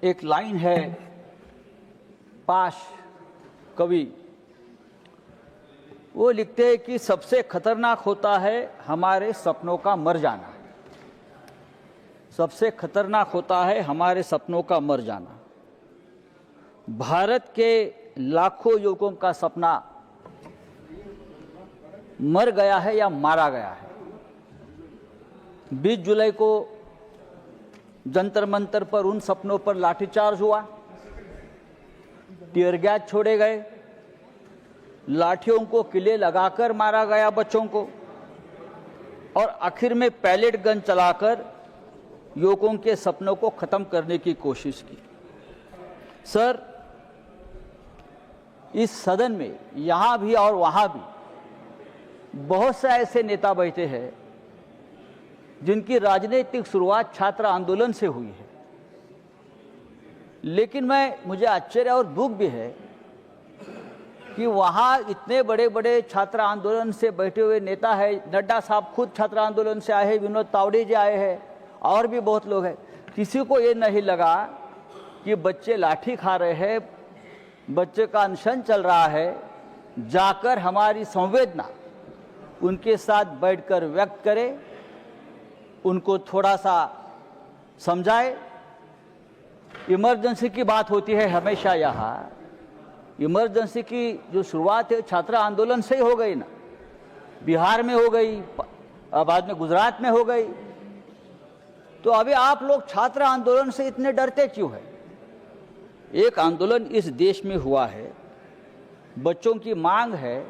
एक लाइन है पाश कवि, वो लिखते हैं कि सबसे खतरनाक होता है हमारे सपनों का मर जाना। सबसे खतरनाक होता है हमारे सपनों का मर जाना। भारत के लाखों युवकों का सपना मर गया है या मारा गया है। 20 जुलाई को जंतर मंतर पर उन सपनों पर लाठीचार्ज हुआ, टीयर गैस छोड़े गए, लाठियों को किले लगाकर मारा गया बच्चों को, और आखिर में पैलेट गन चलाकर युवकों के सपनों को खत्म करने की कोशिश की। सर, इस सदन में यहां भी और वहां भी बहुत से ऐसे नेता बैठे हैं जिनकी राजनीतिक शुरुआत छात्र आंदोलन से हुई है, लेकिन मुझे आश्चर्य और दुख भी है कि वहाँ इतने बड़े बड़े छात्र आंदोलन से बैठे हुए नेता है। नड्डा साहब खुद छात्र आंदोलन से आए हैं, विनोद तावड़े जी आए हैं, और भी बहुत लोग हैं। किसी को ये नहीं लगा कि बच्चे लाठी खा रहे हैं, बच्चे का अनशन चल रहा है, जाकर हमारी संवेदना उनके साथ बैठकर व्यक्त करें, उनको थोड़ा सा समझाए। इमरजेंसी की बात होती है हमेशा यहाँ। इमरजेंसी की जो शुरुआत है छात्र आंदोलन से ही हो गई ना, बिहार में हो गई, बाद में गुजरात में हो गई। तो अभी आप लोग छात्र आंदोलन से इतने डरते क्यों है? एक आंदोलन इस देश में हुआ है, बच्चों की मांग है,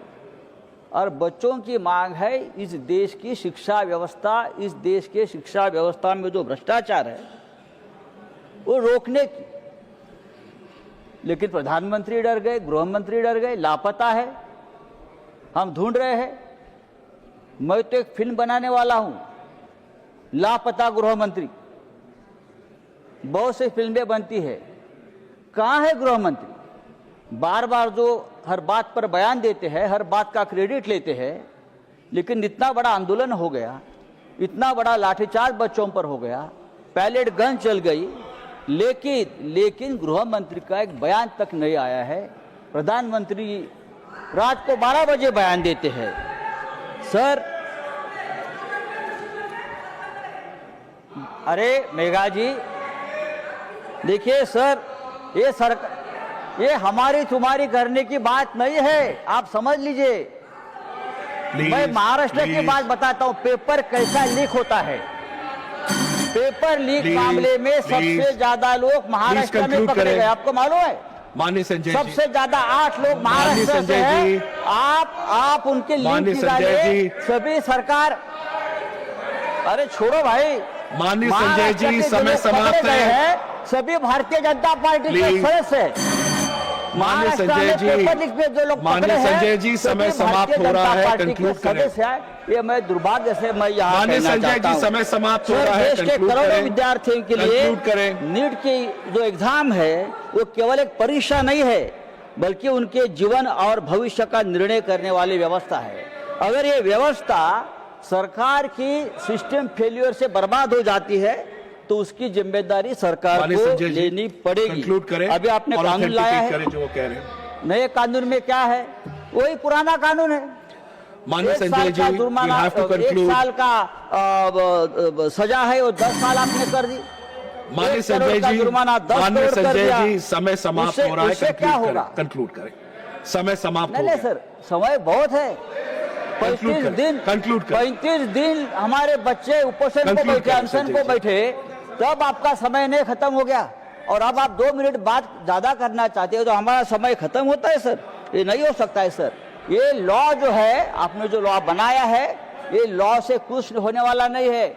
और बच्चों की मांग है इस देश की शिक्षा व्यवस्था, इस देश के शिक्षा व्यवस्था में जो भ्रष्टाचार है वो रोकने की। लेकिन प्रधानमंत्री डर गए, गृह मंत्री डर गए, लापता है, हम ढूंढ रहे हैं। मैं तो एक फिल्म बनाने वाला हूं, लापता गृह मंत्री। बहुत सी फिल्में बनती है, कहां है गृह मंत्री? बार बार जो हर बात पर बयान देते हैं, हर बात का क्रेडिट लेते हैं, लेकिन इतना बड़ा आंदोलन हो गया, इतना बड़ा लाठीचार्ज बच्चों पर हो गया, पैलेट गन चल गई, लेकिन गृह मंत्री का एक बयान तक नहीं आया है। प्रधानमंत्री रात को 12 बजे बयान देते हैं। सर, अरे मेघा जी, देखिए सर, ये सरकार, ये हमारी तुम्हारी करने की बात नहीं है, आप समझ लीजिए। मैं महाराष्ट्र की बात बताता हूं, पेपर कैसा लीक होता है। पेपर लीक मामले में सबसे ज्यादा लोग महाराष्ट्र में पकड़े गए, आपको मालूम है? माननीय संजय जी, सबसे ज्यादा 8 लोग महाराष्ट्र से हैं। आप उनके लिंक निकालिए। सभी सरकार, अरे छोड़ो भाई, माननीय संजय जी, समय समाप्त है। सभी भारतीय जनता पार्टी के सदस्य हैं। माननीय संजय जी, समय समाप्त हो रहा है, कंक्लूड करें। ये मैं दुर्भाग्य से मैं यहाँ माननीय संजय जी, समय समाप्त हो रहा है, देश के करोड़ों विद्यार्थियों के लिए नीट की जो एग्जाम है वो केवल एक परीक्षा नहीं है, बल्कि उनके जीवन और भविष्य का निर्णय करने वाली व्यवस्था है। अगर ये व्यवस्था सरकार की सिस्टम फेल्यूर से बर्बाद हो जाती है तो उसकी जिम्मेदारी सरकार को लेनी पड़ेगी। अभी आपने कानून लाया है, जो वो कह रहे हैं। नए कानून में क्या है? वही पुराना कानून है। माननीय संजय जी, जुर्माना, 1 साल का सजा है, वो 10 साल आपने कर दी। माननीय संजय जी, जुर्माना 10 करोड़ कर दिया। समय समाप्त हो रहा है, क्या होगा? कंक्लूड करें। समय समाप्त हो नहीं सर, समय बहुत है। 35 दिन हमारे बच्चे उपोषण को बैठे, अनशन को बैठे, तब आपका समय नहीं खत्म हो गया, और अब आप 2 मिनट बात ज्यादा करना चाहते हो तो हमारा समय खत्म होता है सर। ये नहीं हो सकता है सर। ये लॉ जो है, आपने जो लॉ बनाया है, ये लॉ से कुछ होने वाला नहीं है।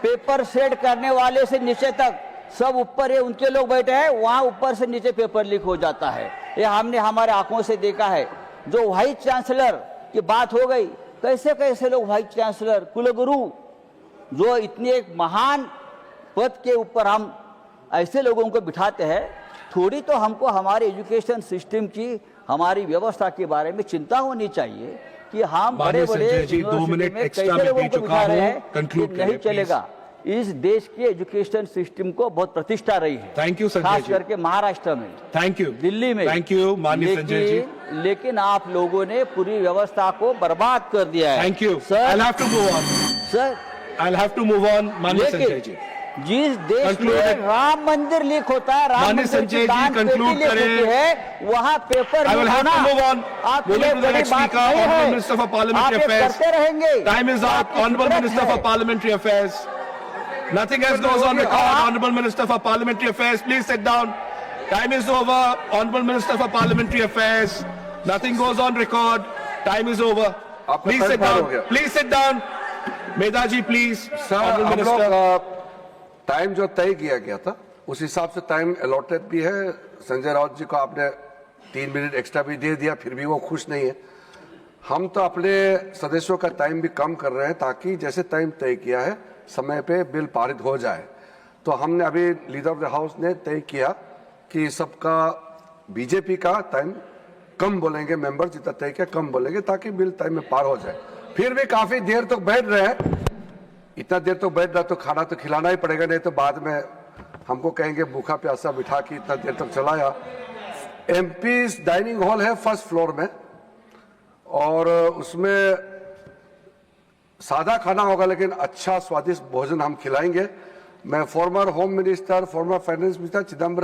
पेपर सेट करने वाले से नीचे तक सब ऊपर है, उनके लोग बैठे हैं, वहां ऊपर से नीचे पेपर लीक हो जाता है। ये हमने हमारे आंखों से देखा है। जो वाइस चांसलर की बात हो गई, कैसे कैसे लोग वाइस चांसलर, कुलगुरु, जो इतनी एक महान पद के ऊपर हम ऐसे लोगों को बिठाते हैं। थोड़ी तो हमको हमारे एजुकेशन सिस्टम की, हमारी व्यवस्था के बारे में चिंता होनी चाहिए कि हम बड़े बड़े 2 मिनट एक्स्ट्रा में लोगों को दे चुका बिठा रहे हूं, हैं, कंक्लूड नहीं चलेगा। इस देश के एजुकेशन सिस्टम को बहुत प्रतिष्ठा रही है। थैंक यू संजय खास जी, करके महाराष्ट्र में, थैंक यू, दिल्ली में। थैंक यू माननीय संजय जी, लेकिन आप लोगों ने पूरी व्यवस्था को बर्बाद कर दिया है। Thank you. Sir, I'll have to move on. Sir, I'll have to move on, माननीय संजय जी। जिस देश Concluded. में राम मंदिर लीक होता है, राम माननीय मंदिर संजय की जी, दान पेटी conclude लीक करें। होती है, वहाँ paper I will leak have to होना move on. आपके लिए Moving to the बड़ी next बात speaker, नहीं Honorable है। Minister for आप Parliamentary ये Affairs. करते रहेंगे। Time is up, आपकी Honorable फितरत Minister है। for Parliamentary Affairs. Nothing else goes on record. Honorable Minister for Parliamentary Affairs, please sit down. Time is over. Honorable Minister for Parliamentary Affairs. Nothing goes on record. Time is over. Please sit down. Please sit down. Medha ji, please. Honorable हम Minister. लोग time जो तय किया गया था उस हिसाब से टाइम अलॉटेड भी है। संजय राउत जी को आपने 3 मिनट एक्स्ट्रा भी दे दिया, फिर भी वो खुश नहीं है। हम तो अपने सदस्यों का टाइम भी कम कर रहे हैं ताकि जैसे टाइम तय किया है समय पे बिल पारित हो जाए। तो हमने अभी लीडर ऑफ द हाउस ने तय किया कि सबका बीजेपी का टाइम कम बोलेंगे, मेंबर जितना तय किया कम बोलेंगे ताकि बिल टाइम में पार हो जाए। फिर भी काफी देर तक बैठ रहे हैं, इतना देर तक बैठ रहा तो खाना तो खिलाना ही पड़ेगा, नहीं तो बाद में हमको कहेंगे भूखा प्यासा बिठा के इतना देर तक चलाया। एमपीज डाइनिंग हॉल है फर्स्ट फ्लोर में और उसमें सादा खाना होगा लेकिन अच्छा स्वादिष्ट भोजन हम खिलाएंगे। मैं farmer home minister, former finance minister Chidambaram